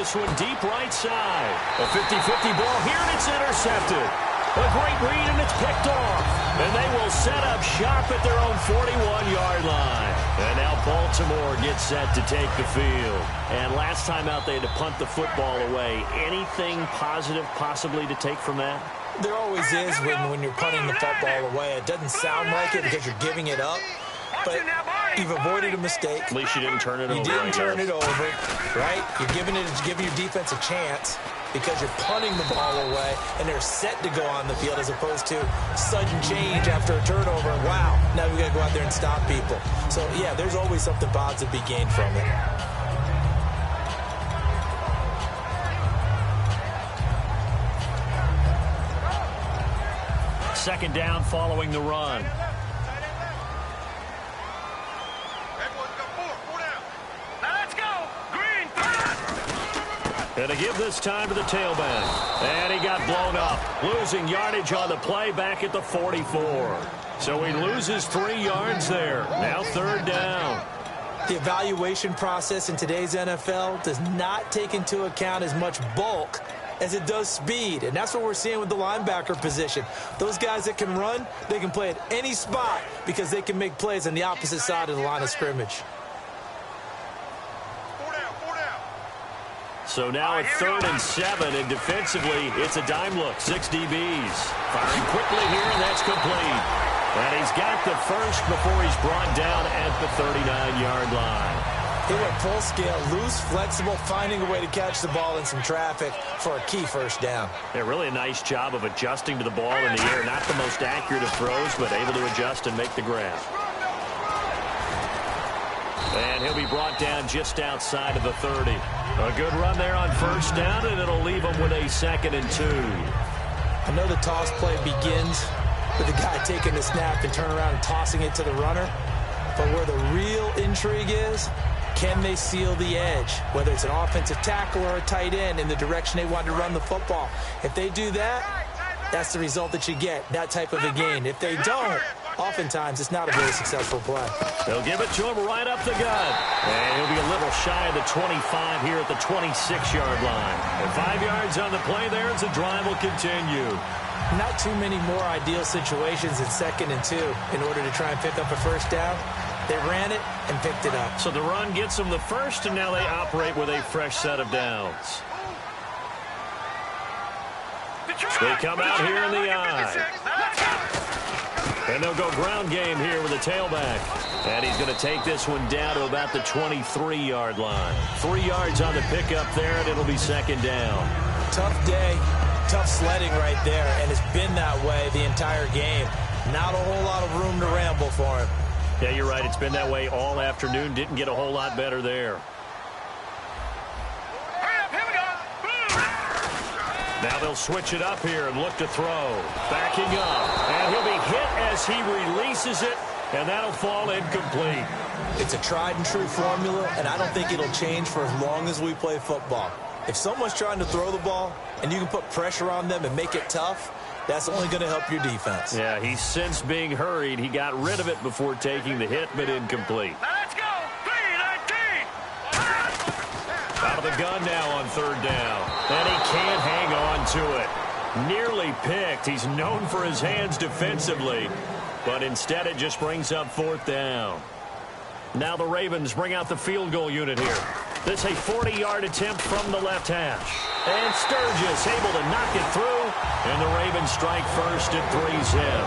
this one deep right side. A 50-50 ball here, and it's intercepted. A great read, and it's picked off. And they will set up shop at their own 41-yard line. And now Baltimore gets set to take the field. And last time out, they had to punt the football away. Anything positive possibly to take from that? There always is when you're punting the football away. It doesn't sound like it because you're giving it up. But you've avoided a mistake. At least you didn't turn it over. You didn't turn it over, right? You're giving your defense a chance because you're punting the ball away, and they're set to go on the field as opposed to sudden change after a turnover. And wow, now we've got to go out there and stop people. So, yeah, there's always something positive to be gained from it. Second down following the run. And to give this time to the tailback. And he got blown up. Losing yardage on the play back at the 44. So he loses 3 yards there. Now third down. The evaluation process in today's NFL does not take into account as much bulk as it does speed. And that's what we're seeing with the linebacker position. Those guys that can run, they can play at any spot because they can make plays on the opposite side of the line of scrimmage. So now at 3rd and 7, and defensively, it's a dime look. 6 DBs. Firing quickly here, and that's complete. And he's got the first before he's brought down at the 39-yard line. He went full scale, loose, flexible, finding a way to catch the ball in some traffic for a key first down. Yeah, really a nice job of adjusting to the ball in the air. Not the most accurate of throws, but able to adjust and make the grab. And he'll be brought down just outside of the 30. A good run there on first down, and it'll leave him with a 2nd and 2. I know the toss play begins with the guy taking the snap and turn around and tossing it to the runner. But where the real intrigue is, can they seal the edge? Whether it's an offensive tackle or a tight end in the direction they want to run the football. If they do that, that's the result that you get, that type of a gain. If they don't, oftentimes it's not a very successful play. They'll give it to him right up the gut. And he'll be a little shy of the 25 here at the 26-yard line. And 5 yards on the play there as the drive will continue. Not too many more ideal situations in 2nd and 2 in order to try and pick up a first down. They ran it and picked it up. So the run gets them the first, and now they operate with a fresh set of downs. They come out here in the eye. And they'll go ground game here with a tailback. And he's going to take this one down to about the 23-yard line. 3 yards on the pickup there, and it'll be 2nd down. Tough day, tough sledding right there, and it's been that way the entire game. Not a whole lot of room to ramble for him. Yeah, you're right. It's been that way all afternoon. Didn't get a whole lot better there. Now they'll switch it up here and look to throw. Backing up. And he'll be hit as he releases it, and that'll fall incomplete. It's a tried-and-true formula, and I don't think it'll change for as long as we play football. If someone's trying to throw the ball and you can put pressure on them and make it tough, that's only going to help your defense. Yeah, he's since being hurried. He got rid of it before taking the hit, but incomplete. Let's go! 3-19! Out of the gun now on 3rd down. And he can't hang on to it. Nearly picked. He's known for his hands defensively, but instead it just brings up 4th down. Now the Ravens bring out the field goal unit here. This a 40-yard attempt from the left hash. And Sturgis able to knock it through, and the Ravens strike first at 3-zip.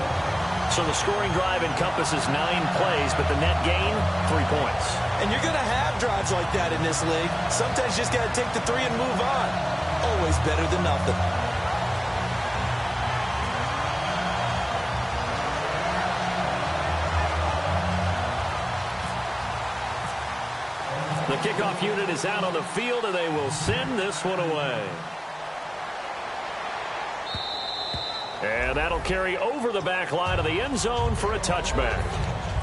So the scoring drive encompasses 9 plays, but the net gain, 3 points. And you're going to have drives like that in this league. Sometimes you just got to take the 3 and move on. Always better than nothing. The kickoff unit is out on the field, and they will send this one away. And that'll carry over the back line of the end zone for a touchback.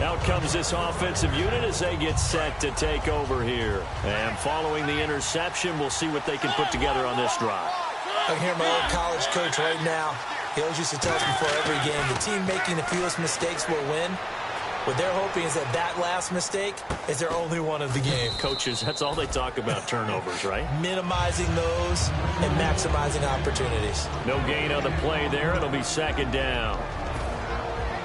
Out comes this offensive unit as they get set to take over here. And following the interception, we'll see what they can put together on this drive. I can hear my old college coach right now. He always used to tell us before every game, the team making the fewest mistakes will win. What they're hoping is that that last mistake is their only one of the game. Coaches, that's all they talk about, turnovers, right? Minimizing those and maximizing opportunities. No gain on the play there. It'll be second down.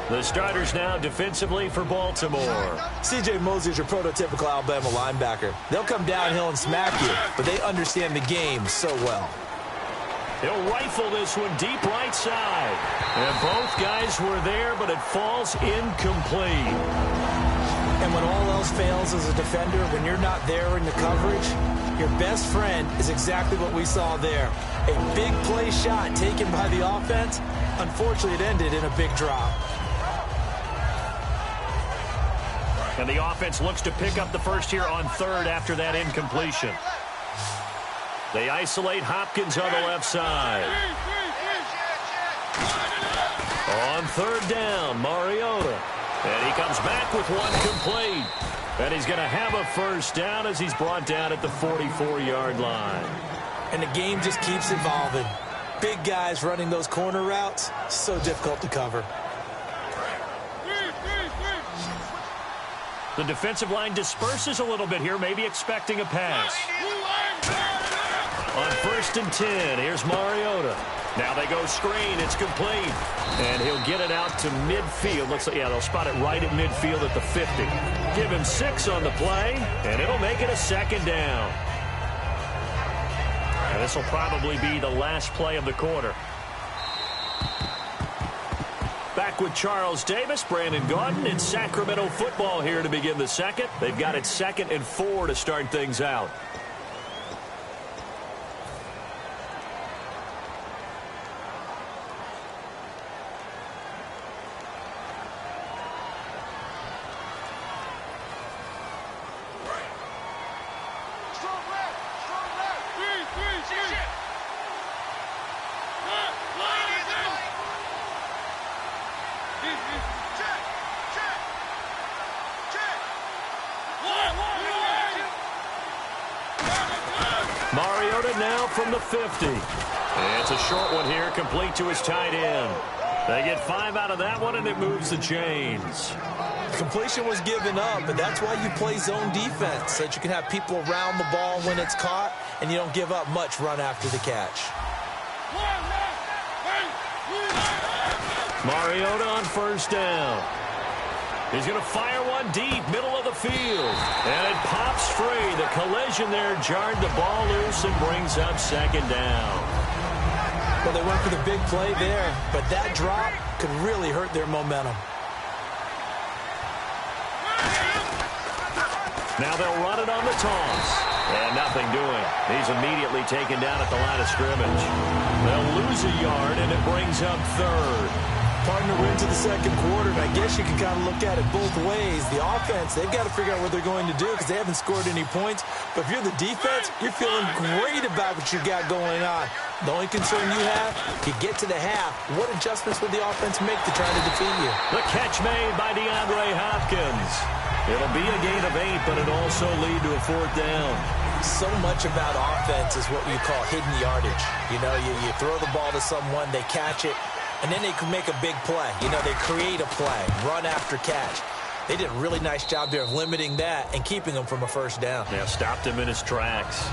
The starters now defensively for Baltimore. C.J. Mosley is your prototypical Alabama linebacker. They'll come downhill and smack you, but they understand the game so well. He'll rifle this one deep right side. And both guys were there, but it falls incomplete. And when all else fails as a defender, when you're not there in the coverage, your best friend is exactly what we saw there. A big play shot taken by the offense. Unfortunately, it ended in a big drop. And the offense looks to pick up the first here on third after that incompletion. They isolate Hopkins on the left side. On third down, Mariota. And he comes back with one complete. And he's going to have a first down as he's brought down at the 44-yard line. And the game just keeps evolving. Big guys running those corner routes, so difficult to cover. The defensive line disperses a little bit here, maybe expecting a pass. On 1st and 10, here's Mariota. Now they go screen. It's complete. And he'll get it out to midfield. Looks like, yeah, they'll spot it right at midfield at the 50. Give him 6 on the play, and it'll make it a second down. And this will probably be the last play of the quarter. Back with Charles Davis, Brandon Gaudin, and Sacramento football here to begin the second. They've got it 2nd and 4 to start things out. Mariota now from the 50. And it's a short one here, complete to his tight end. They get 5 out of that one, and it moves the chains. Completion was given up, but that's why you play zone defense, so that you can have people around the ball when it's caught, and you don't give up much run after the catch. Mariota on 1st down. He's going to fire one deep, middle of the field. And it pops free. The collision there jarred the ball loose and brings up 2nd down. Well, they went for the big play there, but that drop could really hurt their momentum. Now they'll run it on the toss. And nothing doing. He's immediately taken down at the line of scrimmage. They'll lose a yard, and it brings up 3rd. Partner, we're into the second quarter, and I guess you can kind of look at it both ways. The offense, they've got to figure out what they're going to do because they haven't scored any points. But if you're the defense, you're feeling great about what you got going on. The only concern you have, you get to the half, what adjustments will the offense make to try to defeat you? The catch made by DeAndre Hopkins. It'll be a gain of 8, but it'll also lead to a 4th down. So much about offense is what we call hidden yardage. You know, you throw the ball to someone, they catch it, and then they can make a big play. You know, they create a play, run after catch. They did a really nice job there of limiting that and keeping him from a first down. Yeah, stopped him in his tracks.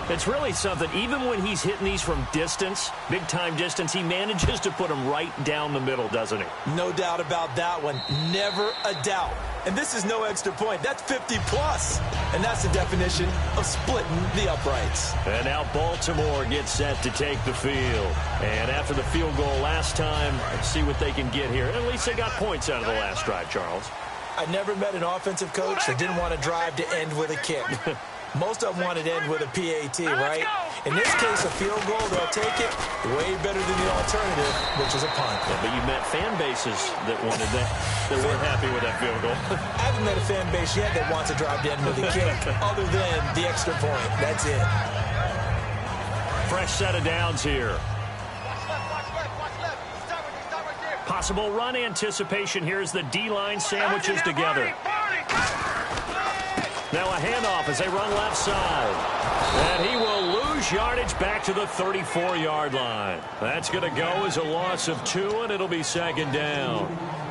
It's really something. Even when he's hitting these from distance, big-time distance, he manages to put them right down the middle, doesn't he? No doubt about that one. Never a doubt. And this is no extra point. That's 50-plus. And that's the definition of splitting the uprights. And now Baltimore gets set to take the field. And after the field goal last time, let's see what they can get here. At least they got points out of the last drive, Charles. I never met an offensive coach that didn't want to drive to end with a kick. Most of them wanted to end with a PAT, right? In this case, a field goal, they'll take it way better than the alternative, which is a punt. Yeah, but you met fan bases that wanted that weren't happy with that field goal. I haven't met a fan base yet that wants to drive to end with a kick, other than the extra point. That's it. Fresh set of downs here. Possible run anticipation here as the D-line sandwiches together. Now a handoff as they run left side. And he will lose yardage back to the 34-yard line. That's going to go as a loss of 2, and it'll be 2nd down.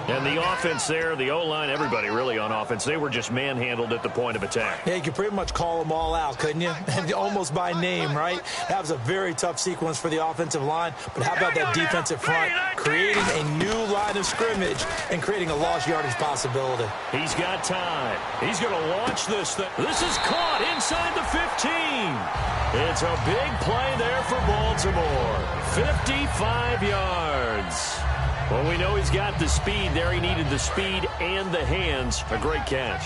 And the offense there, the O-line, everybody really on offense, they were just manhandled at the point of attack. Yeah, you could pretty much call them all out, couldn't you? Almost by name, right? That was a very tough sequence for the offensive line. But how about that defensive front creating a new line of scrimmage and creating a lost yardage possibility? He's got time. He's going to launch this thing. This is caught inside the 15. It's a big play there for Baltimore. 55 yards. Well, we know he's got the speed there. He needed the speed and the hands. A great catch.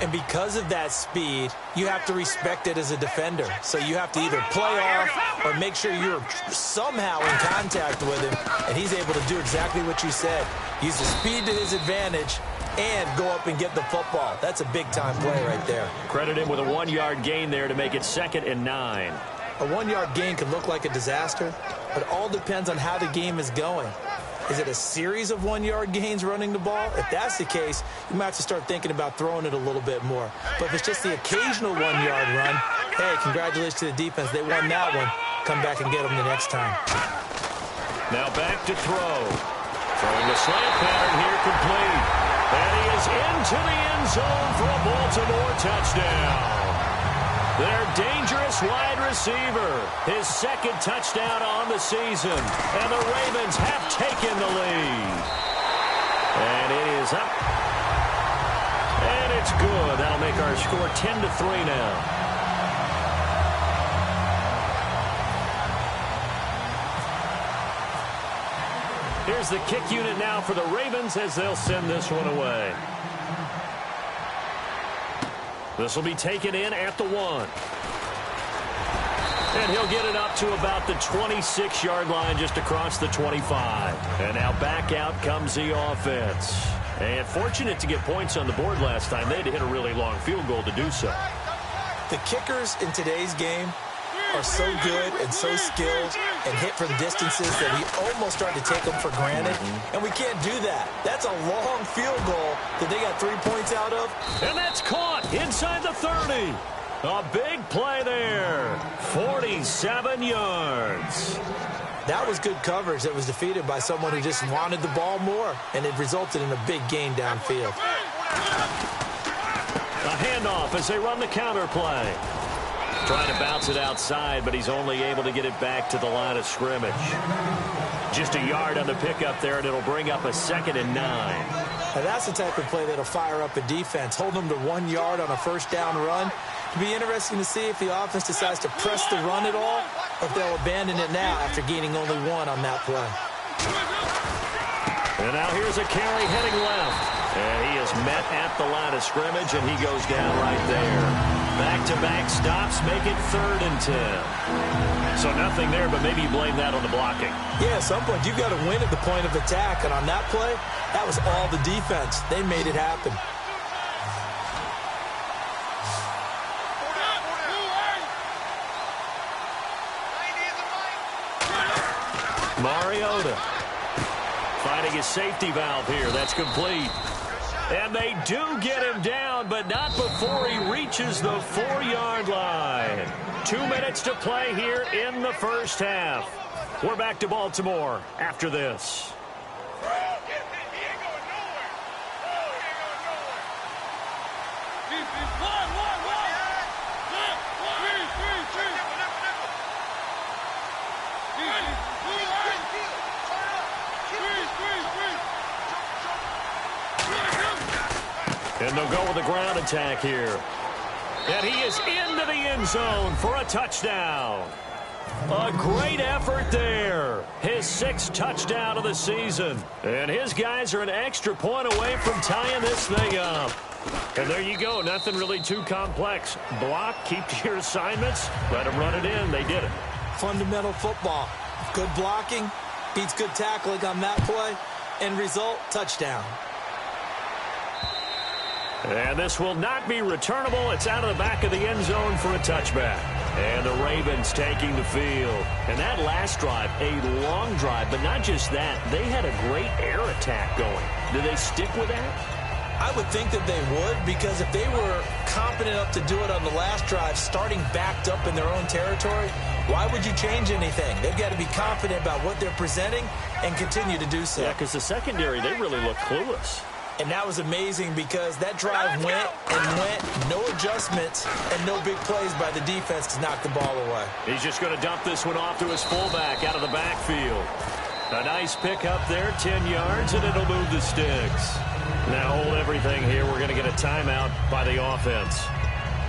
And because of that speed, you have to respect it as a defender. So you have to either play off or make sure you're somehow in contact with him. And he's able to do exactly what you said. Use the speed to his advantage and go up and get the football. That's a big-time play right there. Credit him with a 1-yard gain there to make it 2nd and 9. A 1-yard gain can look like a disaster, but it all depends on how the game is going. Is it a series of 1-yard gains running the ball? If that's the case, you might have to start thinking about throwing it a little bit more. But if it's just the occasional 1-yard run, hey, congratulations to the defense. They won that one. Come back and get them the next time. Now back to throw. Throwing the slant pattern here complete. And he is into the end zone for a Baltimore touchdown. Their dangerous wide receiver, his 2nd touchdown on the season. And the Ravens have taken the lead. And it is up. And it's good. That'll make our score 10-3 now. Here's the kick unit now for the Ravens as they'll send this one away. This will be taken in at the 1. And he'll get it up to about the 26-yard line just across the 25. And now back out comes the offense. And fortunate to get points on the board last time. They had to hit a really long field goal to do so. The kickers in today's game are so good and so skilled and hit from distances that we almost start to take them for granted. And we can't do that. That's a long field goal that they got 3 points out of. And that's caught inside the 30. A big play there. 47 yards. That was good coverage that was defeated by someone who just wanted the ball more, and it resulted in a big gain downfield. A handoff as they run the counter play. Trying to bounce it outside, but he's only able to get it back to the line of scrimmage. Just a yard on the pickup there, and it'll bring up a 2nd and 9. Now that's the type of play that'll fire up a defense. Hold them to 1 yard on a 1st down run. It'll be interesting to see if the offense decides to press the run at all, or if they'll abandon it now after gaining only 1 on that play. And now here's a carry heading left. And he is met at the line of scrimmage, and he goes down right there. Back-to-back stops make it 3rd and 10. So nothing there, but maybe you blame that on the blocking. Yeah, at some point, you've got to win at the point of attack. And on that play, that was all the defense. They made it happen. Mariota finding his safety valve here. That's complete. And they do get him down, but not before he reaches the 4-yard line. 2 minutes to play here in the first half. We're back to Baltimore after this. And they'll go with a ground attack here. And he is into the end zone for a touchdown. A great effort there. His 6th touchdown of the season. And his guys are an extra point away from tying this thing up. And there you go. Nothing really too complex. Block, keep to your assignments, let them run it in. They did it. Fundamental football. Good blocking beats good tackling on that play. End result, touchdown. And this will not be returnable. It's out of the back of the end zone for a touchback. And the Ravens taking the field. And that last drive, a long drive, but not just that. They had a great air attack going. Do they stick with that? I would think that they would, because if they were confident enough to do it on the last drive, starting backed up in their own territory, why would you change anything? They've got to be confident about what they're presenting and continue to do so. Yeah, because the secondary, they really look clueless. And that was amazing because that drive went and went, no adjustments and no big plays by the defense to knock the ball away. He's just going to dump this one off to his fullback out of the backfield. A nice pick up there, 10 yards, and it'll move the sticks. Now hold everything here. We're going to get a timeout by the offense.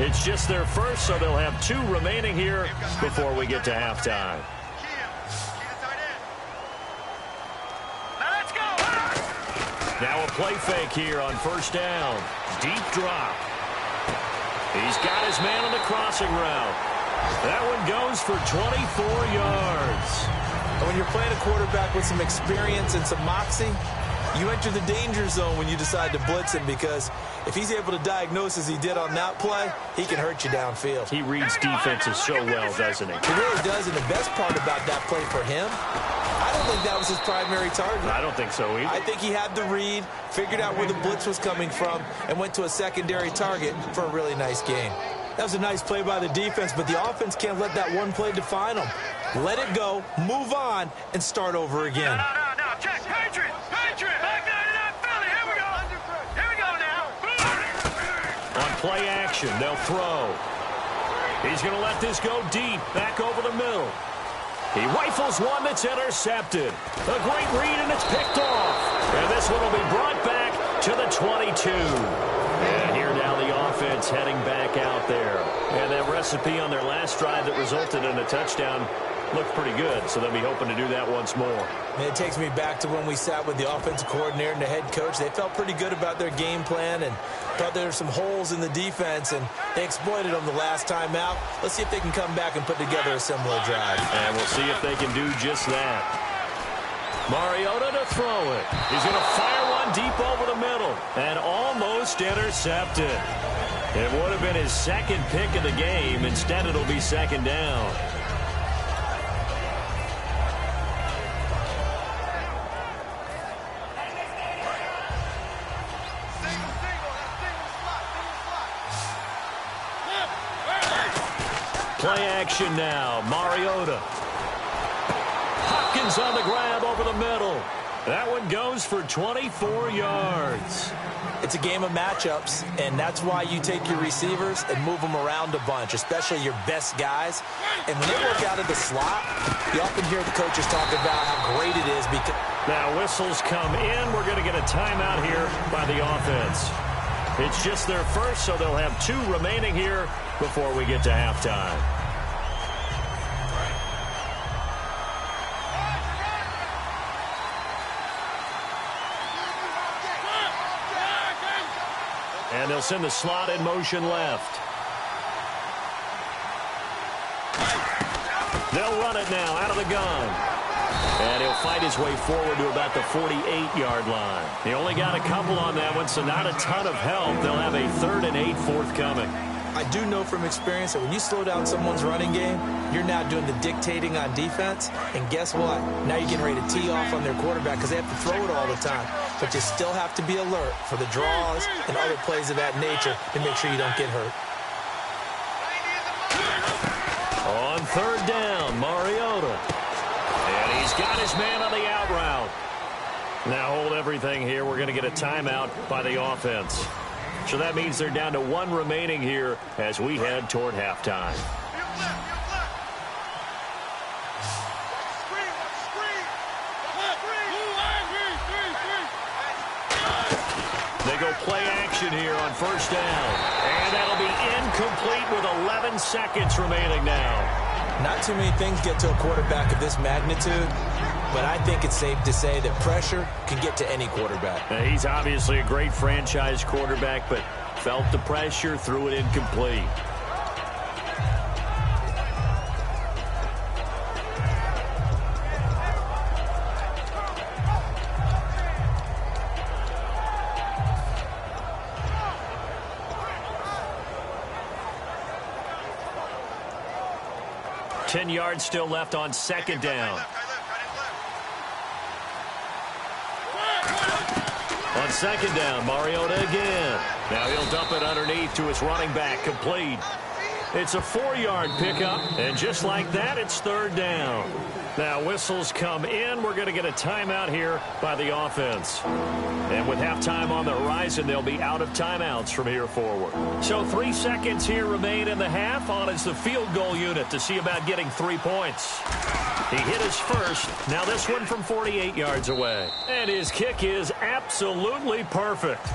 It's just their first, so they'll have 2 remaining here before we get to halftime. Now a play fake here on first down. Deep drop. He's got his man on the crossing route. That one goes for 24 yards. When you're playing a quarterback with some experience and some moxie, you enter the danger zone when you decide to blitz him, because if he's able to diagnose as he did on that play, he can hurt you downfield. He reads defenses so well, doesn't he? He really does, and the best part about that play for him, I don't think that was his primary target. I don't think so either. I think he had the read, figured out where the blitz was coming from, and went to a secondary target for a really nice gain. That was a nice play by the defense, but the offense can't let that one play define them. Let it go, move on, and start over again. No, check, Patriot, back 99 Philly, here we go now. On play action, they'll throw. He's going to let this go deep, back over the middle. He rifles one that's intercepted. A great read, and it's picked off. And this one will be brought back to the 22. And here now the offense heading back out there. And that recipe on their last drive that resulted in a touchdown looked pretty good, so they'll be hoping to do that once more. And it takes me back to when we sat with the offensive coordinator and the head coach. They felt pretty good about their game plan and thought there were some holes in the defense, and they exploited them the last time out. Let's see if they can come back and put together a similar drive. And we'll see if they can do just that. Mariota to throw it. He's going to fire one deep over the middle and almost intercepted. It would have been his second pick of the game. Instead, it'll be second down. Play action now. Mariota. Hopkins on the grab over the middle. That one goes for 24 yards. It's a game of matchups, and that's why you take your receivers and move them around a bunch, especially your best guys. And when they work out of the slot, you often hear the coaches talk about how great it is. Because now whistles come in. We're going to get a timeout here by the offense. It's just their first, so they'll have 2 remaining here before we get to halftime. And they'll send the slot in motion left. They'll run it now out of the gun. And he'll fight his way forward to about the 48-yard line. He only got a couple on that one, so not a ton of help. They'll have a 3rd and 8 forthcoming. I do know from experience that when you slow down someone's running game, you're now doing the dictating on defense. And guess what? Now you're getting ready to tee off on their quarterback because they have to throw it all the time. But you still have to be alert for the draws and other plays of that nature to make sure you don't get hurt. On 3rd down, Mariota. And he's got his man on the out route. Now hold everything here. We're going to get a timeout by the offense. So that means they're down to 1 remaining here as we head toward halftime. They go play action here on 1st down. And that'll be incomplete with 11 seconds remaining now. Not too many things get to a quarterback of this magnitude, but I think it's safe to say that pressure can get to any quarterback. Now, he's obviously a great franchise quarterback, but felt the pressure, threw it incomplete. Ten yards still left on 2nd down. On second down, Mariota again. Now he'll dump it underneath to his running back, complete. It's a 4-yard pickup, and just like that, it's third down. Now whistles come in. We're going to get a timeout here by the offense. And with halftime on the horizon, they'll be out of timeouts from here forward. So 3 seconds here remain in the half. On is the field goal unit to see about getting 3 points. He hit his first. Now this one from 48 yards away. And his kick is absolutely perfect.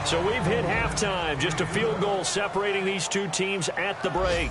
So we've hit halftime. Just a field goal separating these two teams at the break.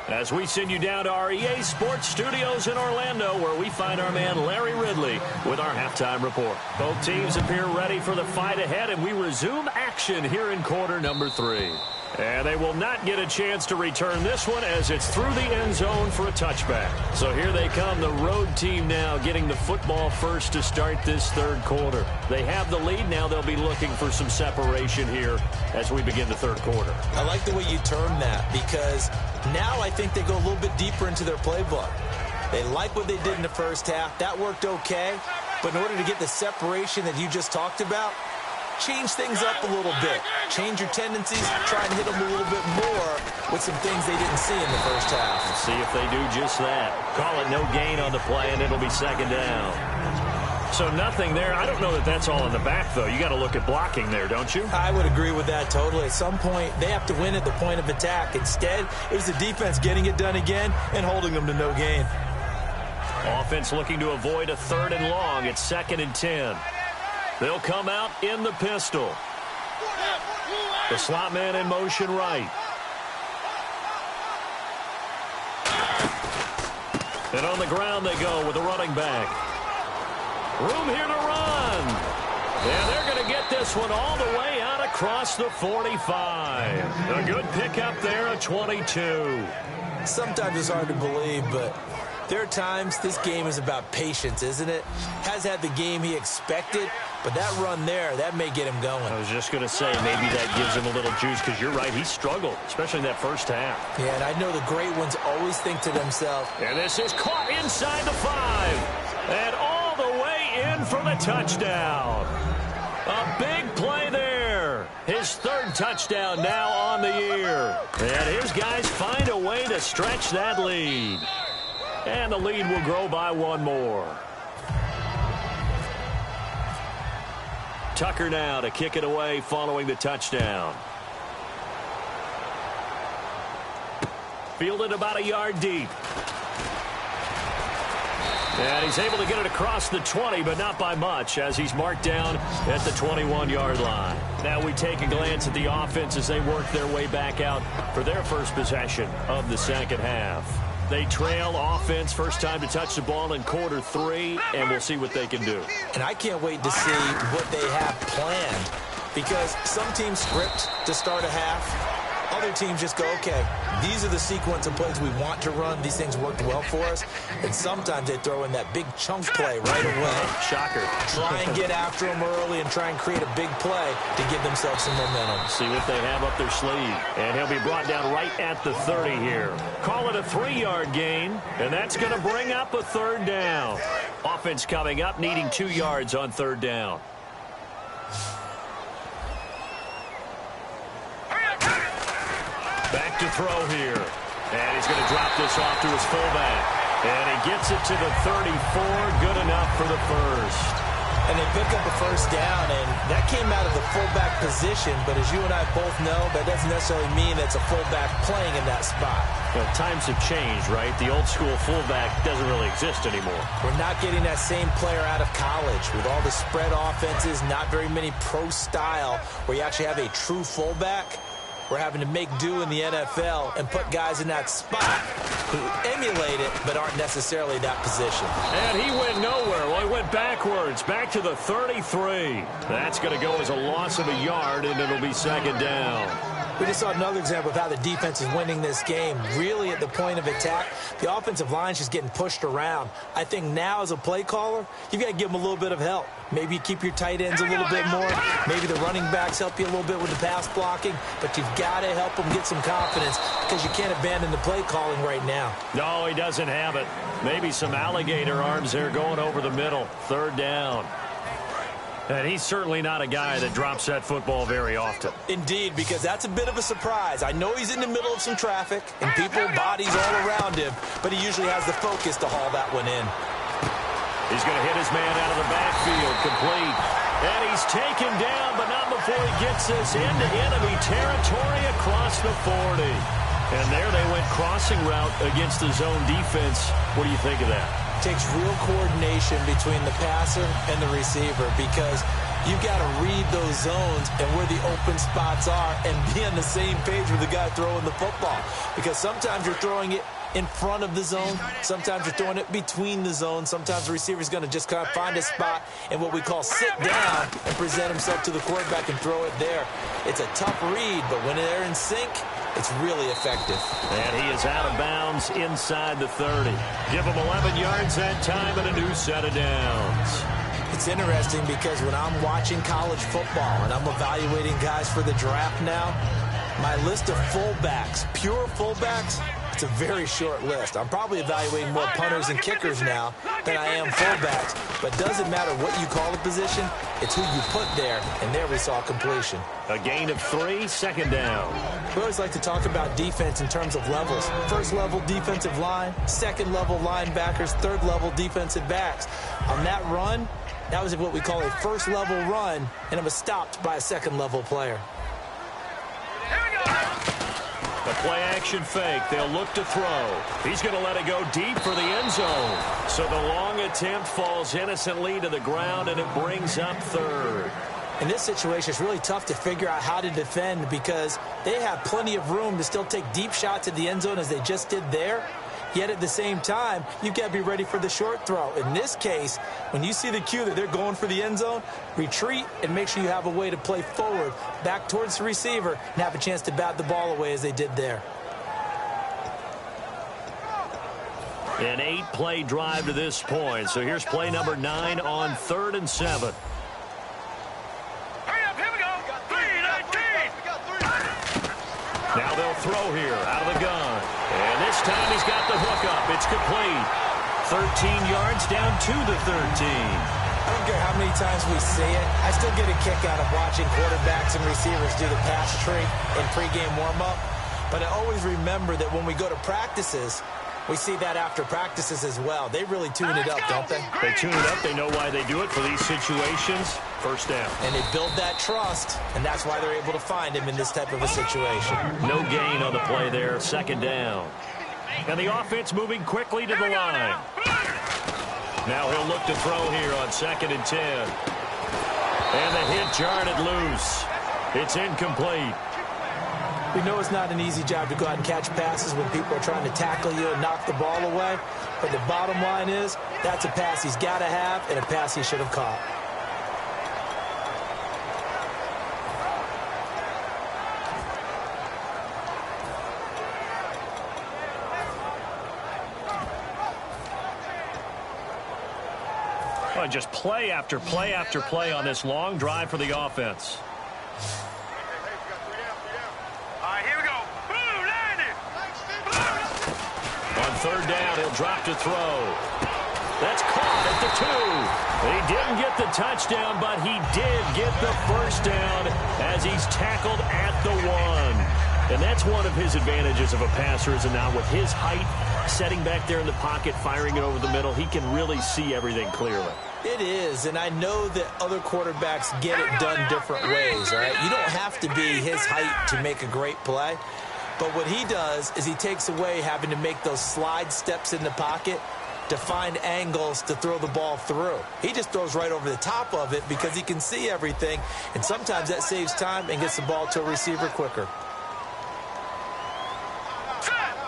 As we send you down to our EA Sports Studios in Orlando, where we find our man Larry Ridley with our halftime report. Both teams appear ready for the fight ahead, and we resume action here in quarter number 3. And they will not get a chance to return this one as it's through the end zone for a touchback. So here they come, the road team now getting the football first to start this third quarter. They have the lead. Now they'll be looking for some separation here as we begin the third quarter. I like the way you term that, because now I think they go a little bit deeper into their playbook. They like what they did in the first half. That worked okay. But in order to get the separation that you just talked about, change things up a little bit. Change your tendencies. Try and hit them a little bit more with some things they didn't see in the first half. Let's see if they do just that. Call it no gain on the play, and it'll be second down. So nothing there. I don't know that that's all in the back, though. You got to look at blocking there, don't you? I would agree with that totally. At some point, they have to win at the point of attack. Instead, it was the defense getting it done again and holding them to no gain. Offense looking to avoid a 3rd and long. It's 2nd and 10. They'll come out in the pistol. The slot man in motion right. And on the ground they go with the running back. Room here to run. And they're going to get this one all the way out across the 45. A good pickup there, a 22. Sometimes it's hard to believe, but there are times this game is about patience, isn't it? Has had the game he expected, but that run there, that may get him going. I was just going to say, maybe that gives him a little juice, because you're right, he struggled, especially in that first half. Yeah, and I know the great ones always think to themselves. And this is caught inside the 5. And all the way in for the touchdown. A big play there. His 3rd touchdown now on the year. And his guys find a way to stretch that lead. And the lead will grow by 1 more. Tucker now to kick it away following the touchdown. Fielded about a yard deep. And he's able to get it across the 20, but not by much, as he's marked down at the 21-yard line. Now we take a glance at the offense as they work their way back out for their first possession of the second half. They trail offense, first time to touch the ball in quarter 3, and we'll see what they can do. And I can't wait to see what they have planned, because some teams script to start a half. Other teams just go, okay, these are the sequence of plays we want to run. These things worked well for us. And sometimes they throw in that big chunk play right away. Shocker. Try and get after them early and try and create a big play to give themselves some momentum. See what they have up their sleeve. And he'll be brought down right at the 30 here. Call it a 3-yard gain, and that's going to bring up a 3rd down. Offense coming up, needing 2 yards on 3rd down. Back to throw here. And he's going to drop this off to his fullback. And he gets it to the 34. Good enough for the first. And they pick up a first down, and that came out of the fullback position. But as you and I both know, that doesn't necessarily mean that's a fullback playing in that spot. Well, times have changed, right? The old school fullback doesn't really exist anymore. We're not getting that same player out of college with all the spread offenses, not very many pro style where you actually have a true fullback. We're having to make do in the NFL and put guys in that spot who emulate it but aren't necessarily that position. And he went nowhere. Well, he went backwards, back to the 33. That's going to go as a loss of a yard, and it'll be second down. We just saw another example of how the defense is winning this game. Really at the point of attack, the offensive line's just getting pushed around. I think now as a play caller, you've got to give them a little bit of help. Maybe you keep your tight ends a little bit more. Maybe the running backs help you a little bit with the pass blocking. But you've got to help them get some confidence because you can't abandon the play calling right now. No, he doesn't have it. Maybe some alligator arms there going over the middle. 3rd down. And he's certainly not a guy that drops that football very often. Indeed, because that's a bit of a surprise. I know he's in the middle of some traffic and people, bodies all around him, but he usually has the focus to haul that one in. He's going to hit his man out of the backfield, complete. And he's taken down, but not before he gets this into enemy territory across the 40. And there they went crossing route against the zone defense. What do you think of that? Takes real coordination between the passer and the receiver because you've got to read those zones and where the open spots are and be on the same page with the guy throwing the football. Because sometimes you're throwing it in front of the zone. Sometimes you're throwing it between the zones. Sometimes the receiver's going to just kind of find a spot and what we call sit down and present himself to the quarterback and throw it there. It's a tough read, but when they're in sync, it's really effective. And he is out of bounds inside the 30. Give him 11 yards that time and a new set of downs. It's interesting because when I'm watching college football and I'm evaluating guys for the draft now, my list of fullbacks, pure fullbacks, it's a very short list. I'm probably evaluating more punters and kickers now than I am fullbacks. But it doesn't matter what you call the position, it's who you put there, and there we saw completion. A gain of 3, second down. We always like to talk about defense in terms of levels. First level defensive line, second level linebackers, third level defensive backs. On that run, that was what we call a first level run, and it was stopped by a second level player. The play-action fake. They'll look to throw. He's going to let it go deep for the end zone. So the long attempt falls innocently to the ground, and it brings up third. In this situation, it's really tough to figure out how to defend because they have plenty of room to still take deep shots at the end zone as they just did there. Yet at the same time, you've got to be ready for the short throw. In this case, when you see the cue that they're going for the end zone, retreat and make sure you have a way to play forward, back towards the receiver, and have a chance to bat the ball away as they did there. An 8-play drive to this point. So here's play number 9 on 3rd and 7. Hurry up, here we go. 3-19. Now they'll throw here out of the gun. And this time he's got the hook up. It's complete. 13 yards down to the 13. I don't care how many times we see it. I still get a kick out of watching quarterbacks and receivers do the pass tree in pregame warm-up. But I always remember that when we go to practices, we see that after practices as well. They really tune it up, don't they? They tune it up. They know why they do it for these situations. First down. And they build that trust, and that's why they're able to find him in this type of a situation. No gain on the play there. Second down. And the offense moving quickly to the line. Now he'll look to throw here on 2nd and 10. And the hit jarred it loose. It's incomplete. We know it's not an easy job to go out and catch passes when people are trying to tackle you and knock the ball away. But the bottom line is, that's a pass he's got to have and a pass he should have caught. Well, just play after play after play on this long drive for the offense. On 3rd down, he'll drop to throw. That's caught at the 2. He didn't get the touchdown, but he did get the first down as he's tackled at the 1. And that's one of his advantages of a passer is now with his height, setting back there in the pocket, firing it over the middle, he can really see everything clearly. It is, and I know that other quarterbacks get it done different ways, all right? You don't have to be his height to make a great play. But what he does is he takes away having to make those slide steps in the pocket to find angles to throw the ball through. He just throws right over the top of it because he can see everything, and sometimes that saves time and gets the ball to a receiver quicker.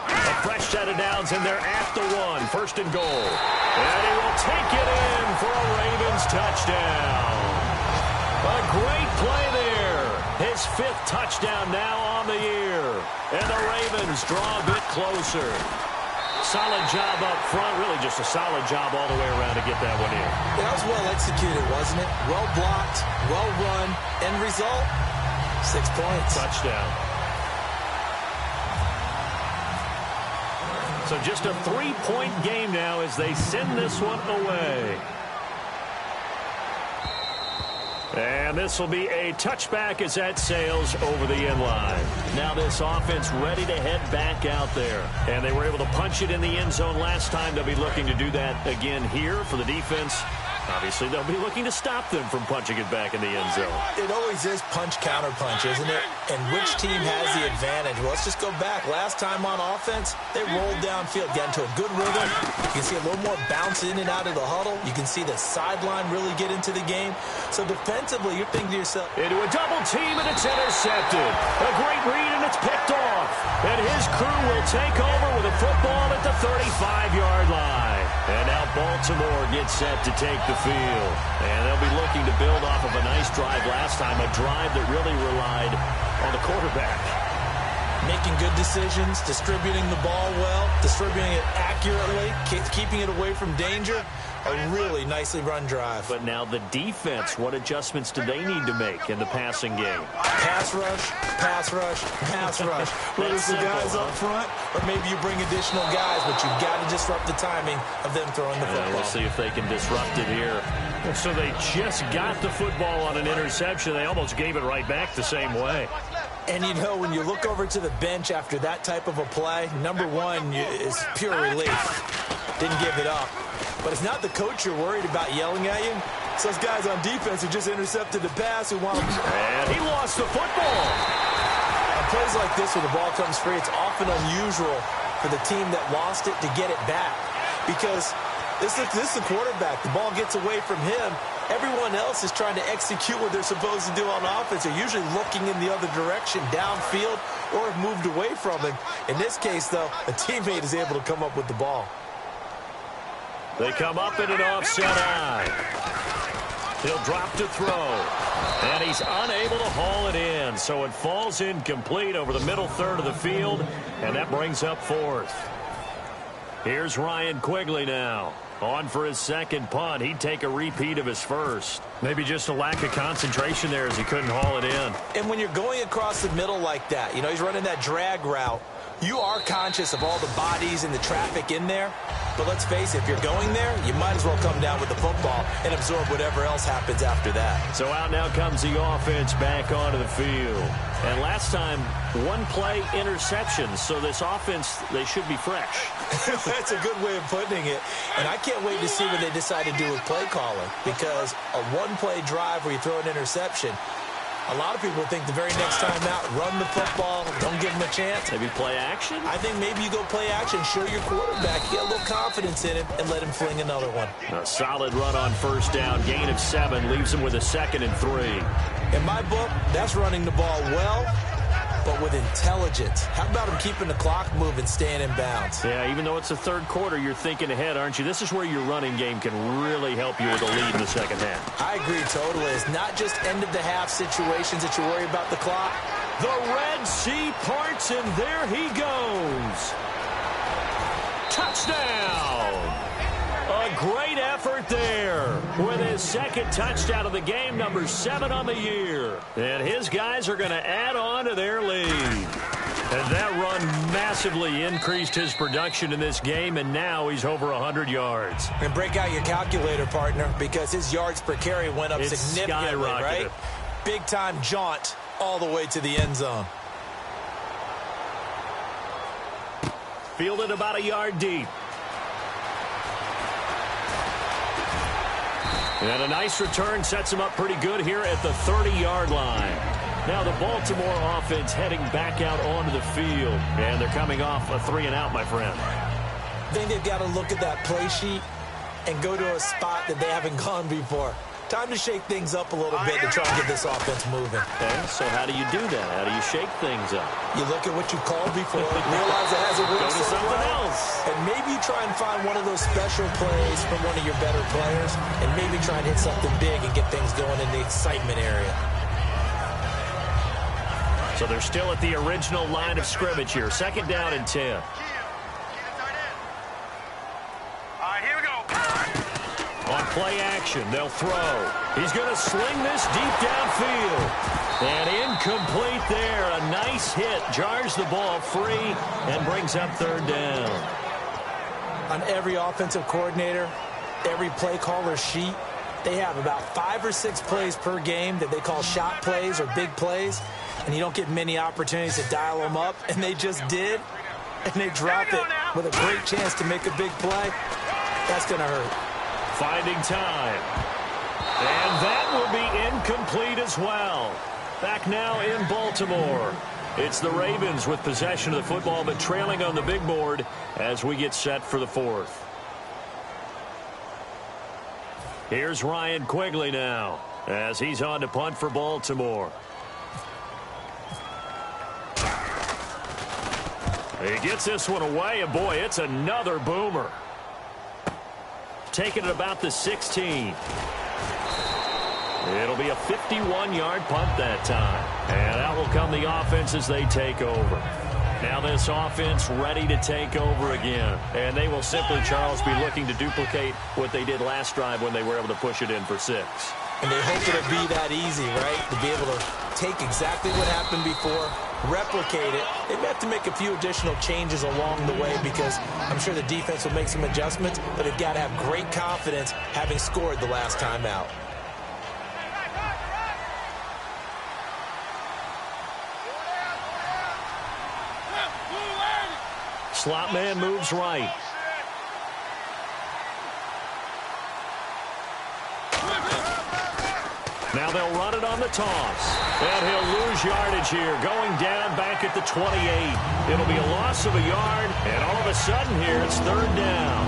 A fresh set of downs, and they're at the 1. 1st and goal. And he will take it in for a Ravens touchdown. A great play there. His 5th touchdown now on the year. And the Ravens draw a bit closer. Solid job up front. Really just a solid job all the way around to get that one in. That was well executed, wasn't it? Well blocked, well run. End result, 6 points. Touchdown. So just a 3-point game now as they send this one away. And this will be a touchback as that sails over the end line. Now this offense ready to head back out there. And they were able to punch it in the end zone last time. They'll be looking to do that again here for the defense. Obviously, they'll be looking to stop them from punching it back in the end zone. It always is punch-counter-punch, isn't it? And which team has the advantage? Well, let's just go back. Last time on offense, they rolled downfield, got into a good rhythm. You can see a little more bounce in and out of the huddle. You can see the sideline really get into the game. So defensively, you're thinking to yourself, into a double team, and it's intercepted. A great read, and it's picked off. And his crew will take over with a football at the 35-yard line. And now Baltimore gets set to take the field. And they'll be looking to build off of a nice drive last time, a drive that really relied on the quarterback. Making good decisions, distributing the ball well, distributing it accurately, keeping it away from danger. A really nicely run drive. But now the defense, what adjustments do they need to make in the passing game? Pass rush, pass rush, pass rush. Whether it's the guys up front or maybe you bring additional guys, but you've got to disrupt the timing of them throwing the football. We'll see if they can disrupt it here. So they just got the football on an interception. They almost gave it right back the same way. And, you know, when you look over to the bench after that type of a play, number one is pure relief. Didn't give it up. But it's not the coach you're worried about yelling at you. It's those guys on defense who just intercepted the pass who want to... And he lost the football. On plays like this where the ball comes free, it's often unusual for the team that lost it to get it back. Because this is the quarterback. The ball gets away from him. Everyone else is trying to execute what they're supposed to do on offense. They're usually looking in the other direction, downfield, or have moved away from him. In this case, though, a teammate is able to come up with the ball. They come up in an offset eye. He'll drop to throw. And he's unable to haul it in. So it falls incomplete over the middle third of the field. And that brings up fourth. Here's Ryan Quigley now. On for his second punt. He'd take a repeat of his first. Maybe just a lack of concentration there as he couldn't haul it in. And when you're going across the middle like that, you know, he's running that drag route, you are conscious of all the bodies and the traffic in there. But let's face it, if you're going there, you might as well come down with the football and absorb whatever else happens after that. So out now comes the offense back onto the field. And last time, one play interception. So this offense, they should be fresh. That's a good way of putting it. And I can't wait to see what they decide to do with play calling. Because a one-play drive where you throw an interception, a lot of people think the very next time out, run the football, don't give him a chance. Maybe play action? I think maybe you go play action, show your quarterback, get a little confidence in him, and let him fling another one. A solid run on first down, gain of 7, leaves him with a 2nd and 3. In my book, that's running the ball well, but with intelligence. How about him keeping the clock moving, staying in bounds? Yeah, even though it's the third quarter, you're thinking ahead, aren't you? This is where your running game can really help you with a lead in the second half. I agree totally. It's not just end-of-the-half situations that you worry about the clock. The Red Sea parts, and there he goes. Touchdown! A great effort there with his second touchdown of the game, number 7 on the year. And his guys are going to add on to their lead. And that run massively increased his production in this game, and now he's over 100 yards. And break out your calculator, partner, because his yards per carry went up significantly, right? Big-time jaunt all the way to the end zone. Fielded about a yard deep. And a nice return sets him up pretty good here at the 30-yard line. Now the Baltimore offense heading back out onto the field. And they're coming off a 3-and-out, my friend. I think they've got to look at that play sheet and go to a spot that they haven't gone before. Time to shake things up a little bit to try and get this offense moving. Okay, so how do you do that? How do you shake things up? You look at what you called before, realize it hasn't worked Go to something else. And maybe you try and find one of those special plays from one of your better players, and maybe try and hit something big and get things going in the excitement area. So they're still at the original line of scrimmage here. 2nd down and 10. On play action, they'll throw. He's going to sling this deep downfield. And incomplete there. A nice hit. Jars the ball free and brings up 3rd down. On every offensive coordinator, every play caller sheet, They have about 5 or 6 plays per game that they call shot plays or big plays, and you don't get many opportunities to dial them up, and they just did, and they drop it with a great chance to make a big play. That's going to hurt. Finding time. And that will be incomplete as well. Back now in Baltimore. It's the Ravens with possession of the football, but trailing on the big board as we get set for the fourth. Here's Ryan Quigley now as he's on to punt for Baltimore. He gets this one away, and boy, it's another boomer. Taking it about the 16. It'll be a 51-yard punt that time. And out will come the offense as they take over. Now this offense ready to take over again. And they will simply, Charles, be looking to duplicate what they did last drive when they were able to push it in for 6. And they hope it'll be that easy, right? To be able to take exactly what happened before, replicate it. They may have to make a few additional changes along the way because I'm sure the defense will make some adjustments, but they've got to have great confidence having scored the last time out. Slot man moves right. Now they'll run it on the toss. And he'll lose yardage here, going down back at the 28. It'll be a loss of a yard, and all of a sudden here it's 3rd down.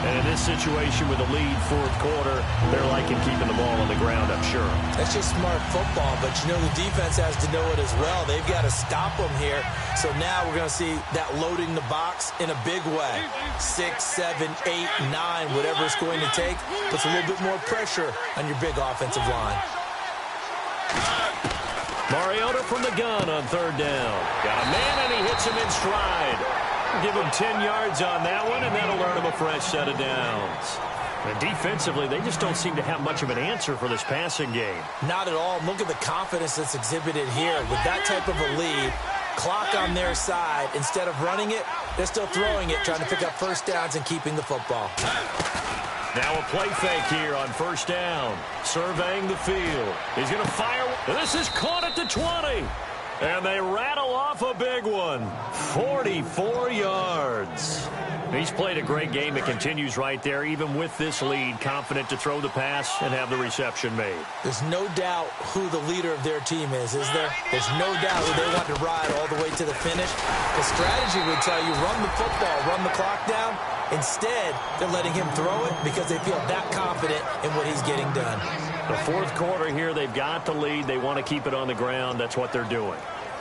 And in this situation with a lead 4th quarter, they're liking keeping the ball on the ground, I'm sure. That's just smart football, but you know the defense has to know it as well. They've got to stop them here. So now we're going to see that loading the box in a big way. 6, 7, 8, 9, whatever it's going to take, puts a little bit more pressure on your big offensive line. Mariota from the gun on 3rd down. Got a man, and he hits him in stride. Give him 10 yards on that one, and that'll earn him a fresh set of downs. And defensively, they just don't seem to have much of an answer for this passing game. Not at all. Look at the confidence that's exhibited here. With that type of a lead, clock on their side, instead of running it, they're still throwing it, trying to pick up first downs and keeping the football. Now a play fake here on 1st down. Surveying the field. He's going to fire. This is caught at the 20. And they rattle off a big one. 44 yards. He's played a great game. It continues right there, even with this lead, confident to throw the pass and have the reception made. There's no doubt who the leader of their team is there? There's no doubt who they want to ride all the way to the finish. The strategy would tell you run the football, run the clock down. Instead, they're letting him throw it because they feel that confident in what he's getting done. The 4th quarter here, they've got the lead. They want to keep it on the ground. That's what they're doing.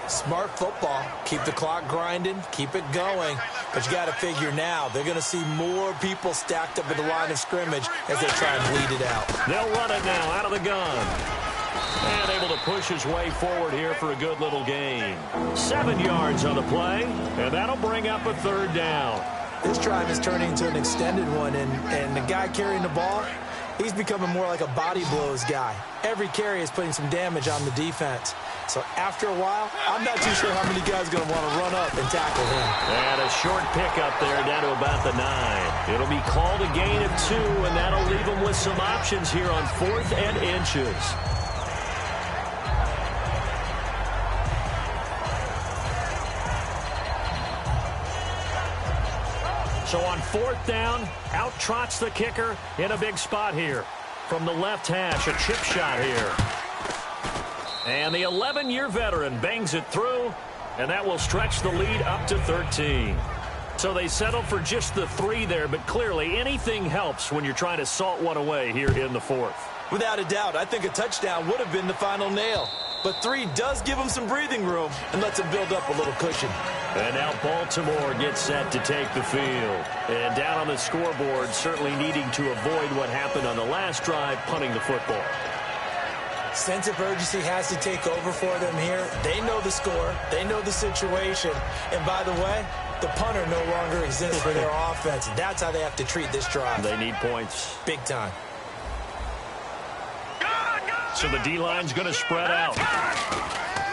Smart football. Keep the clock grinding. Keep it going. But you got to figure now, they're going to see more people stacked up at the line of scrimmage as they try and bleed it out. They'll run it now out of the gun. And able to push his way forward here for a good little gain. 7 yards on the play, and that'll bring up a 3rd down. This drive is turning into an extended one, and the guy carrying the ball, he's becoming more like a body blows guy. Every carry is putting some damage on the defense. So after a while, I'm not too sure how many guys are going to want to run up and tackle him. And a short pickup there down to about the 9. It'll be called a gain of 2, and that'll leave them with some options here on 4th and inches. So on 4th down, out trots the kicker in a big spot here. From the left hash, a chip shot here. And the 11-year veteran bangs it through, and that will stretch the lead up to 13. So they settle for just the 3 there, but clearly anything helps when you're trying to salt one away here in the 4th. Without a doubt, I think a touchdown would have been the final nail. But 3 does give them some breathing room and lets them build up a little cushion. And now Baltimore gets set to take the field. And down on the scoreboard, certainly needing to avoid what happened on the last drive, punting the football. Sense of urgency has to take over for them here. They know the score. They know the situation. And by the way, the punter no longer exists for their offense. That's how they have to treat this drive. They need points. Big time. So the D-line's going to spread out.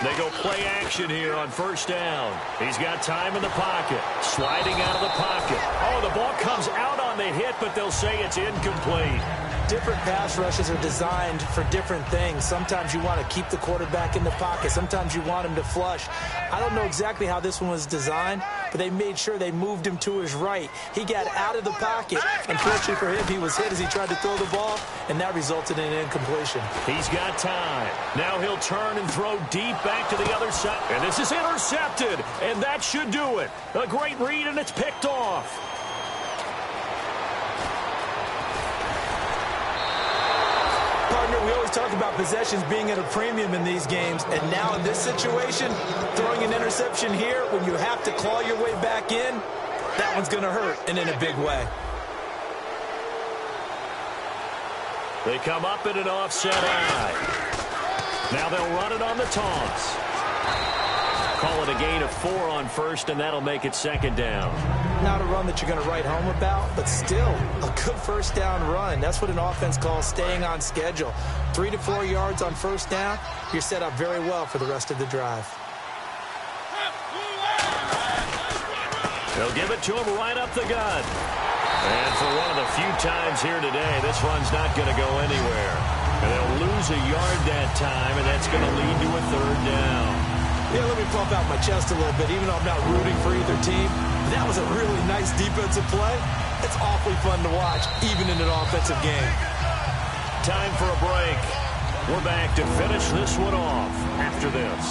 They go play action here on 1st down. He's got time in the pocket. Sliding out of the pocket. Oh, the ball comes out on the hit, but they'll say it's incomplete. different pass rushes are designed for different things. Sometimes you want to keep the quarterback in the pocket. Sometimes you want him to flush. I don't know exactly how this one was designed, but they made sure they moved him to his right. He got out of the pocket. Unfortunately for him, he was hit as he tried to throw the ball, and that resulted in an incompletion. He's got time. Now he'll turn and throw deep back to the other side. And this is intercepted, and that should do it. A great read, and it's picked off. Partner, we always talk about possessions being at a premium in these games, and now in this situation, throwing an interception here when you have to claw your way back in, that one's going to hurt, and in a big way. They come up in an offset eye. Now they'll run it on the toss. Call it a gain of 4 on first, and that'll make it second down. Not a run that you're going to write home about, but still a good first down run. That's what an offense calls staying on schedule. 3 to 4 yards on first down, you're set up very well for the rest of the drive. They'll give it to him right up the gut. And for one of the few times here today, this run's not going to go anywhere. And they'll lose a yard that time, and that's going to lead to a third down. Yeah, let me pump out my chest a little bit, even though I'm not rooting for either team. That was a really nice defensive play. It's awfully fun to watch, even in an offensive game. Time for a break. We're back to finish this one off after this.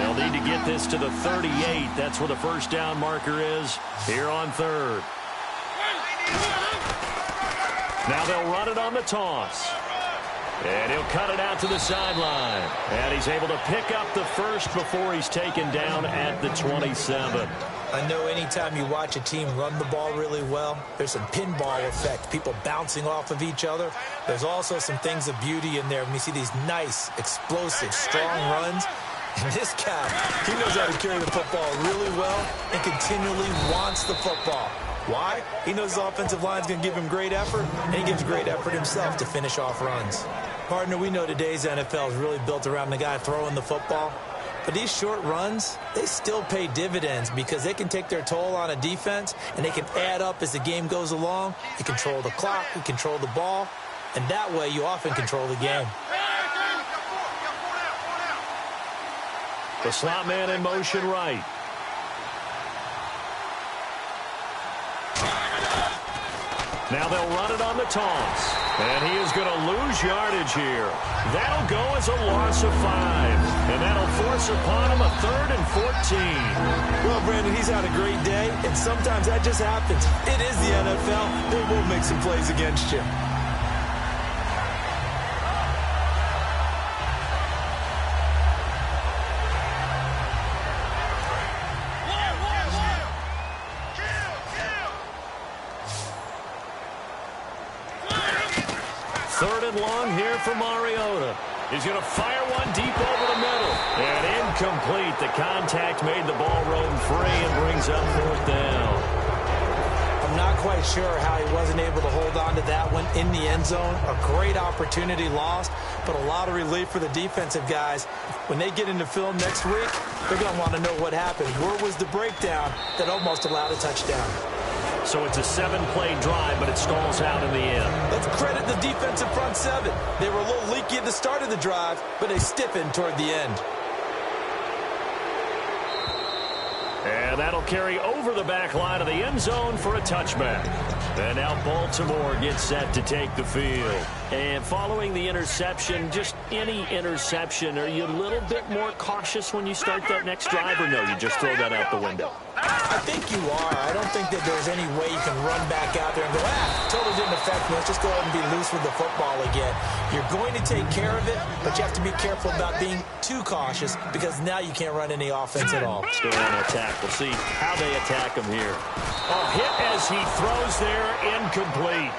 They'll need to get this to the 38. That's where the first down marker is here on third. Now they'll run it on the toss. And he'll cut it out to the sideline. And he's able to pick up the first before he's taken down at the 27. I know anytime you watch a team run the ball really well, there's some pinball effect, people bouncing off of each other. There's also some things of beauty in there when you see these nice, explosive, strong runs. And this guy, he knows how to carry the football really well and continually wants the football. Why? He knows the offensive line's going to give him great effort, and he gives great effort himself to finish off runs. Partner, we know today's NFL is really built around the guy throwing the football. But these short runs, they still pay dividends because they can take their toll on a defense, and they can add up as the game goes along. You control the clock, you control the ball, and that way you often control the game. The slot man in motion right. Now they'll run it on the toss. And he is going to lose yardage here. That'll go as a loss of 5. And that'll force upon him a 3rd and 14. Well, Brandon, he's had a great day, and sometimes that just happens. It is the NFL. They will make some plays against you. Third and long here for Mariota. He's going to fire one deep over the middle. And incomplete. The contact made the ball roam free and brings up 4th down. I'm not quite sure how he wasn't able to hold on to that one in the end zone. A great opportunity lost, but a lot of relief for the defensive guys. When they get into film next week, they're going to want to know what happened. Where was the breakdown that almost allowed a touchdown? So it's a 7-play drive, but it stalls out in the end. Let's credit the defensive front 7. They were a little leaky at the start of the drive, but they stiffened toward the end. And that'll carry over the back line of the end zone for a touchback. And now Baltimore gets set to take the field. And following the interception, just any interception, are you a little bit more cautious when you start that next drive, or no, you just throw that out the window? I think you are. I don't think that there's any way you can run back out there and go, totally didn't affect me. Let's just go ahead and be loose with the football again. You're going to take care of it, but you have to be careful about being too cautious because now you can't run any offense at all. Let's go on an attack. We'll see how they attack him here. A hit as he throws there, incomplete.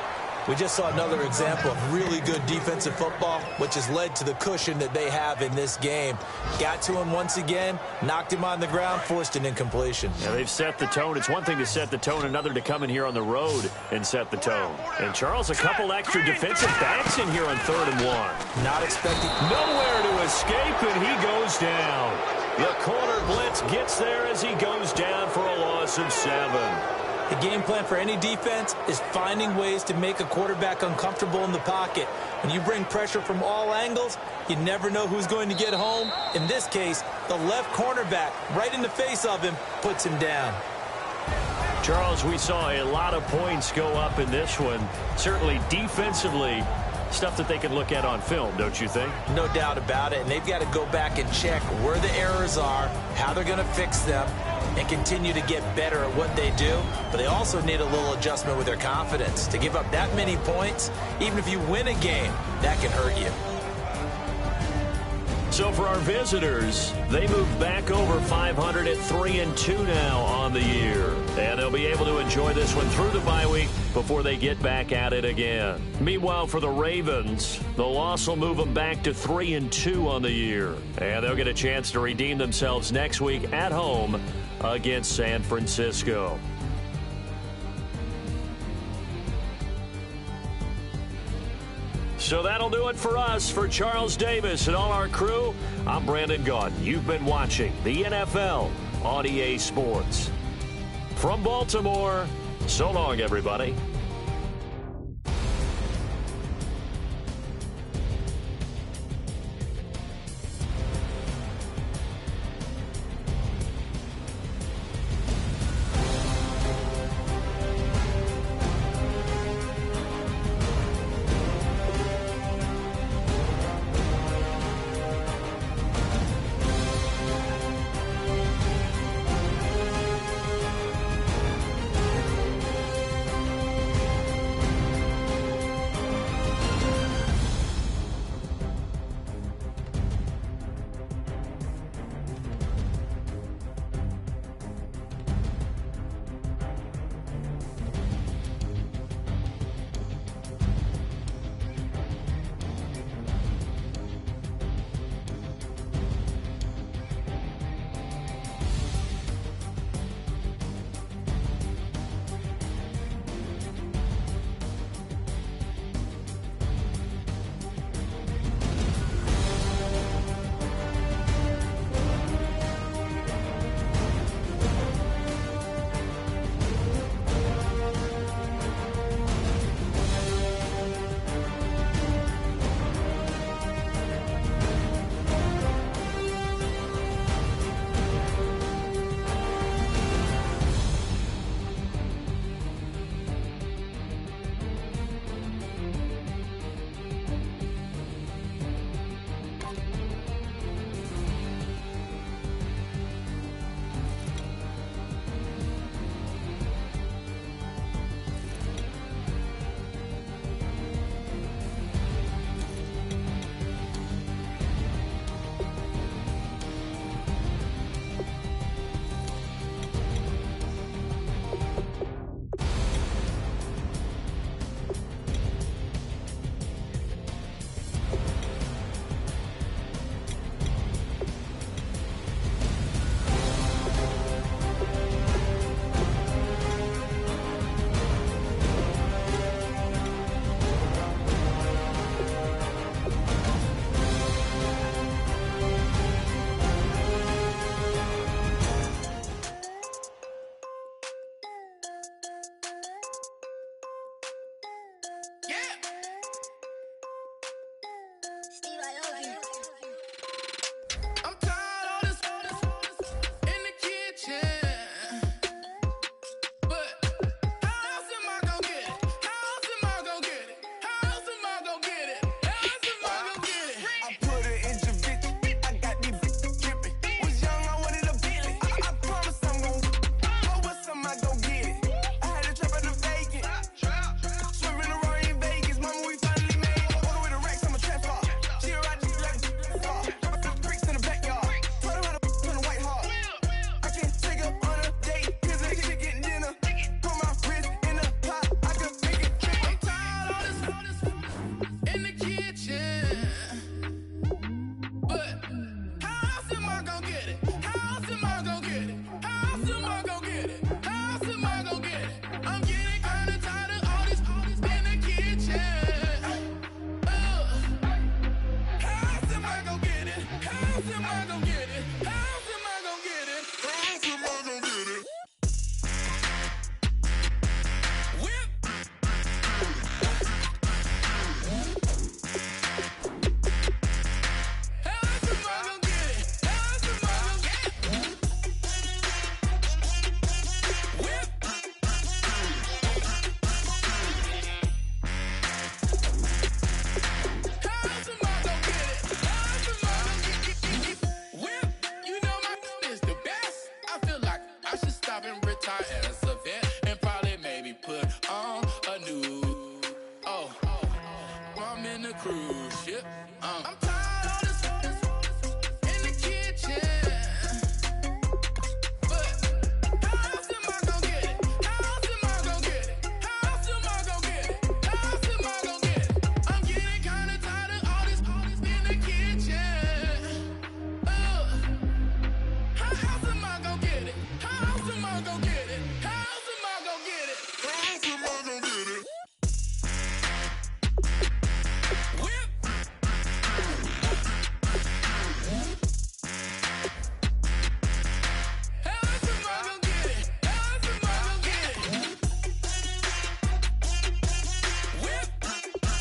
We just saw another example of really good defensive football, which has led to the cushion that they have in this game. Got to him once again, knocked him on the ground, forced an incompletion. Yeah, they've set the tone. It's one thing to set the tone, another to come in here on the road and set the tone. And Charles, a couple extra defensive backs in here on 3rd and 1. Not expecting. Nowhere to escape, and he goes down. The corner blitz gets there as he goes down for a loss of 7. The game plan for any defense is finding ways to make a quarterback uncomfortable in the pocket. When you bring pressure from all angles, you never know who's going to get home. In this case, the left cornerback, right in the face of him, puts him down. Charles, we saw a lot of points go up in this one. Certainly defensively, stuff that they can look at on film, don't you think? No doubt about it, and they've got to go back and check where the errors are, how they're going to fix them, and continue to get better at what they do. But they also need a little adjustment with their confidence. To give up that many points, even if you win a game, that can hurt you. So for our visitors, they move back over 500 at 3-2 now on the year. And they'll be able to enjoy this one through the bye week before they get back at it again. Meanwhile, for the Ravens, the loss will move them back to 3-2 on the year. And they'll get a chance to redeem themselves next week at home against San Francisco. So that'll do it for us. For Charles Davis and all our crew, I'm Brandon Gaudin. You've been watching the NFL on EA Sports. From Baltimore, so long, everybody. on a new. Oh, I'm in the cruise ship. I'm tired of this in the kitchen. But how else am I gonna get it? How else am I gonna get it? How else am I gonna get it? How else am I gonna get it? I'm getting kinda tired of all this in the kitchen. How else am I gonna get it? How else am I gonna get it? How else am I gonna get it? How else am I gonna get it? Whip! How else am I gonna get it? How else am I gonna get it? Whip! How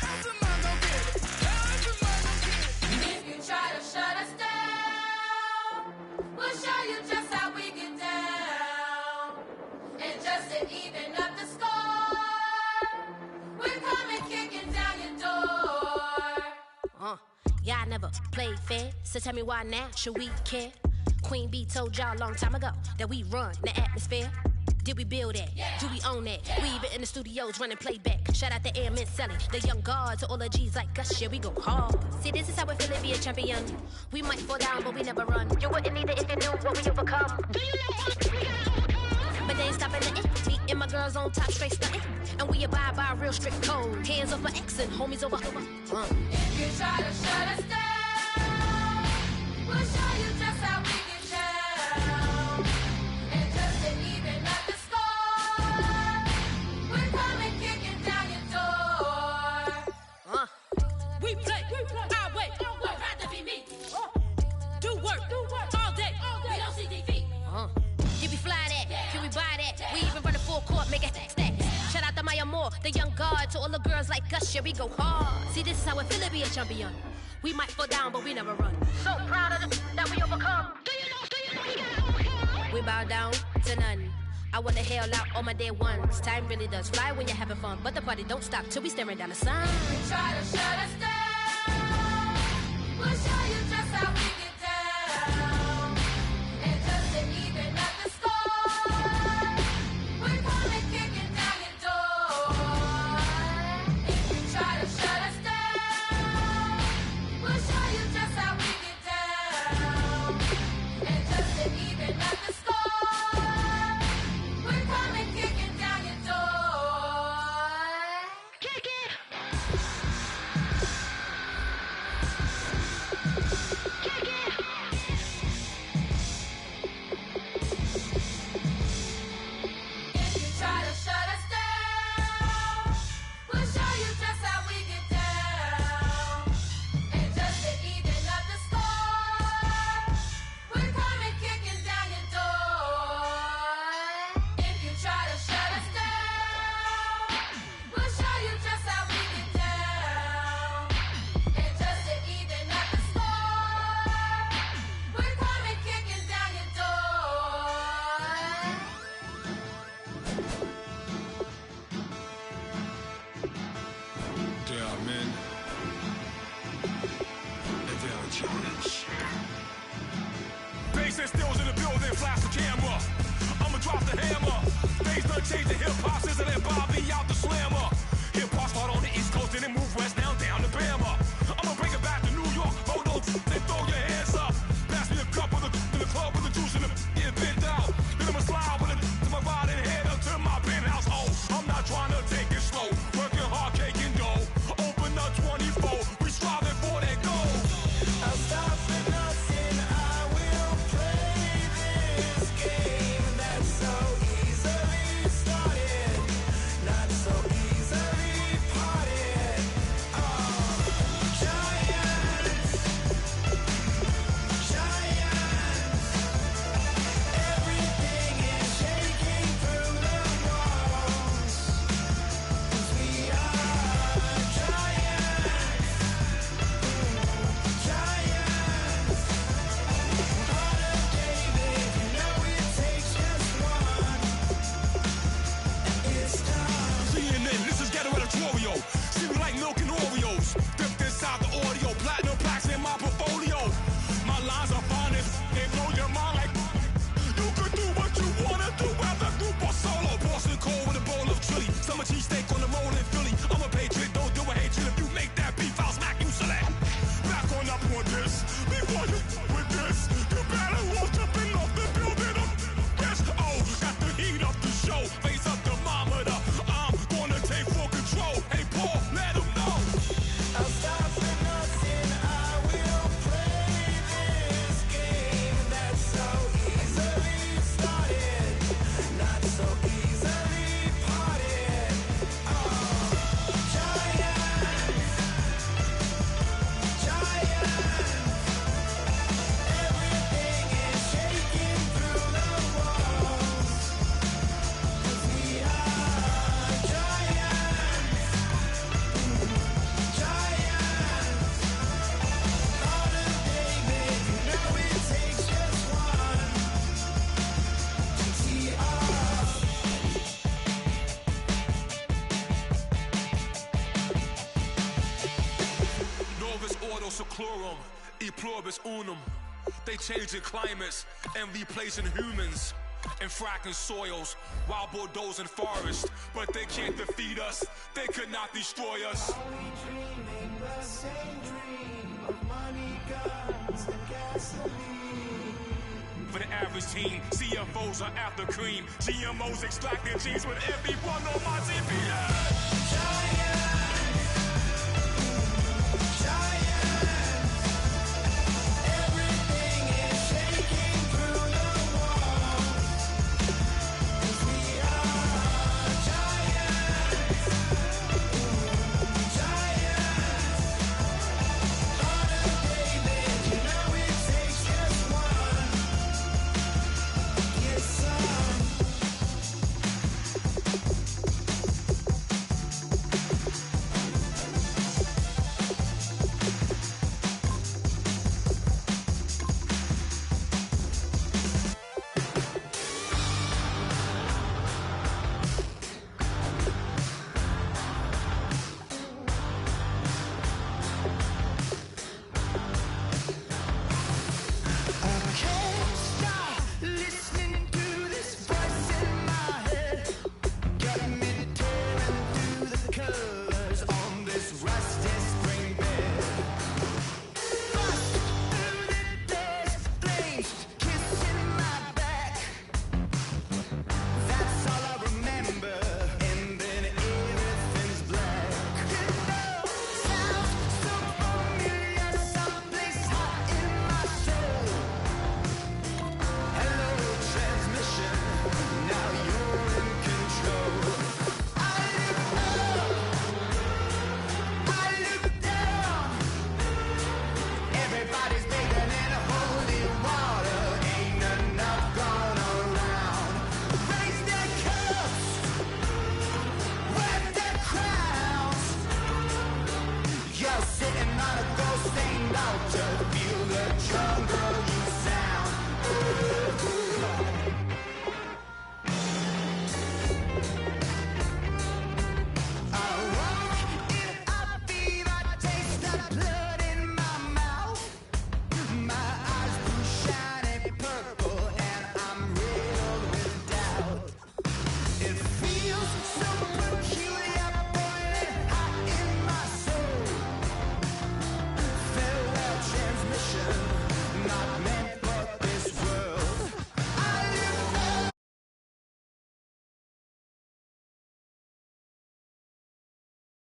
else am I gonna get it? How else am I gonna get it? If you try to shut us down, we'll show you just how we get down. And just to even up the score, we're coming kicking down your door. Y'all never played fair, so tell me why now should we care? Queen Bee told y'all a long time ago that we run the atmosphere. Did we build that? Yeah. Do we own that? We even in the studios running playback. Shout out to Airmen selling the young guards to all the G's like us. Yeah, we go hard. See, this is how we feel to be a champion. We might fall down, but we never run. You wouldn't need it if you knew what we overcome. Do you know what we got? But they ain't stopping the it. Me and my girls on top straight stunting. And we abide by a real strict code. Hands up for X and homies over. If you try to shut us down, we'll show you just how we get down. And just to even up the score, we're coming kicking down your door. We play our way. Would rather be me. Do work all day. We don't see defeat. Can we fly that? Can we buy that? We even run a full court, make it stack. Shout out to Maya Moore, the young guard, to all the girls like us. Yeah, we go hard. See, this is how it feel to be a champion. We might fall down, but we never run. So proud of that we overcome. Do you know we gotta overcome? We bow down to none. I wanna hail out all my day ones. Time really does fly when you're having fun, but the party don't stop till we staring down the sun. Try to shut us down, we'll show you just how we get down. And just to even up the score, we're coming kicking down your door. If you try to shut us down, we'll show you just how we get down. And just to even up the score, we're coming kicking down your door. Kick it! If you try to shut us down, we'll show you just how we get down. And just to even up the score, we're coming kicking down your door. If you try to shut us down, we'll show you just how we get down. And just to even up the score, we're coming kicking down your door. Damn, man. Advantage. Bass and stills in the building, flash the camera. I'ma drop the hammer. Things done changed, the hip-hop sizzle and Bobby out the slammer. Hip-hop start on the East Coast and then move west now down to Bama. I'ma bring it back to New York, hold on, then throw your hands up. Pass me a cup of the in the club with the juice in the get bent out. Then I'ma slide with it to my ride and head up to my penthouse. Oh, I'm not trying to take it slow, working hard, cake and dough. Open up 24, we striving for that goal. I'll stop for nothing, I will play this game that's so easily started, not so easily E pluribus unum. They changing climates and replacing humans and fracking soils while bulldozing forests. But they can't defeat us. They could not destroy us. Are we dreaming the same dream of money, guns, and gasoline? For the average team, CFOs are after cream. GMOs extracting genes with everyone on my TPS.